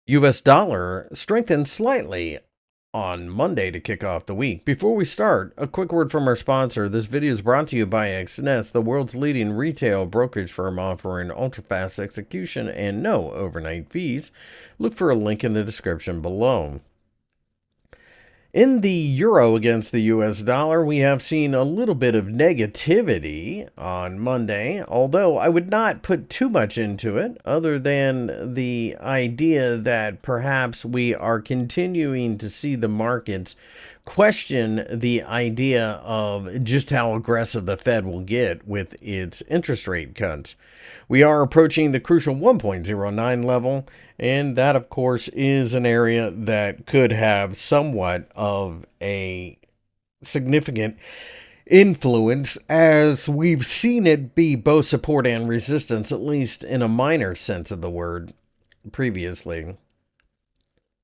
US dollar strengthened slightly on Monday to kick off the week. Before we start, a quick word from our sponsor. This video is brought to you by XNET, the world's leading retail brokerage firm offering ultra-fast execution and no overnight fees. Look for a link in the description below. In the euro against the US dollar, we have seen a little bit of negativity on Monday, although I would not put too much into it other than the idea that perhaps we are continuing to see the markets question the idea of just how aggressive the Fed will get with its interest rate cuts. We are approaching the crucial 1.09 level, and that, of course, is an area that could have somewhat of a significant influence, as we've seen it be both support and resistance, at least in a minor sense of the word, previously.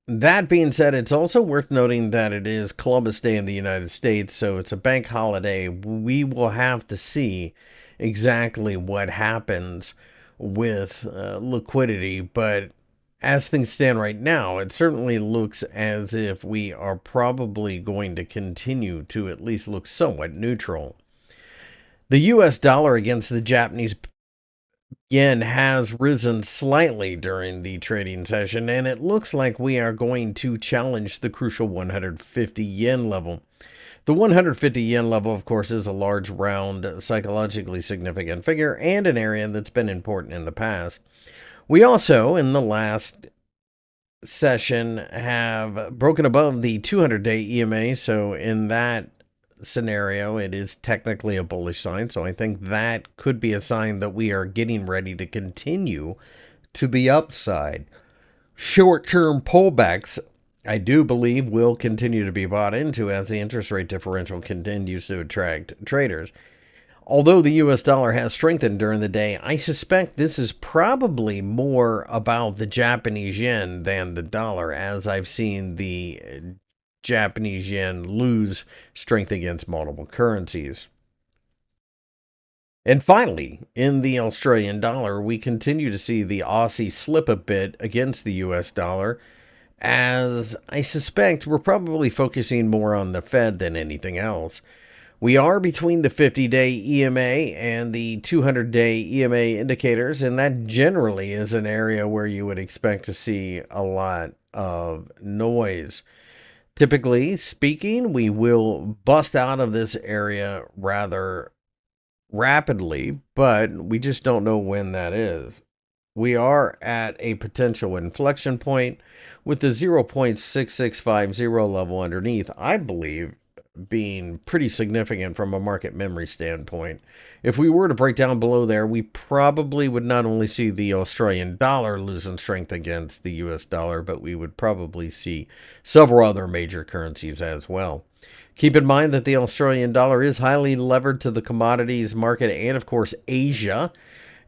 That being said, it's also worth noting that it is Columbus Day in the United States, so it's a bank holiday. We will have to see exactly what happens with liquidity, but as things stand right now, it certainly looks as if we are probably going to continue to at least look somewhat neutral. The US dollar against the Japanese yen has risen slightly during the trading session, and it looks like we are going to challenge the crucial 150 yen level. The 150 yen level, of course, is a large, round, psychologically significant figure and an area that's been important in the past. We also, in the last session, have broken above the 200-day EMA, so in that scenario, it is technically a bullish sign, so I think that could be a sign that we are getting ready to continue to the upside. Short-term pullbacks, I do believe, will continue to be bought into as the interest rate differential continues to attract traders. Although the US dollar has strengthened during the day, I suspect this is probably more about the Japanese yen than the dollar, as I've seen the Japanese yen lose strength against multiple currencies. And finally, in the Australian dollar, we continue to see the Aussie slip a bit against the US dollar, as I suspect we're probably focusing more on the Fed than anything else. We are between the 50-day EMA and the 200-day EMA indicators, and that generally is an area where you would expect to see a lot of noise. Typically speaking, we will bust out of this area rather rapidly, but we just don't know when that is. We are at a potential inflection point with the 0.6650 level underneath, I believe, being pretty significant from a market memory standpoint. If we were to break down below there, we probably would not only see the Australian dollar losing strength against the US dollar, but we would probably see several other major currencies as well. Keep in mind that the Australian dollar is highly levered to the commodities market and, of course, Asia.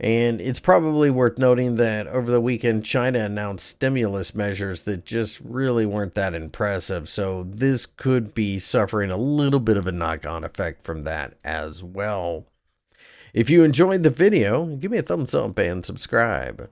And it's probably worth noting that over the weekend, China announced stimulus measures that just really weren't that impressive. So this could be suffering a little bit of a knock-on effect from that as well. If you enjoyed the video, give me a thumbs up and subscribe.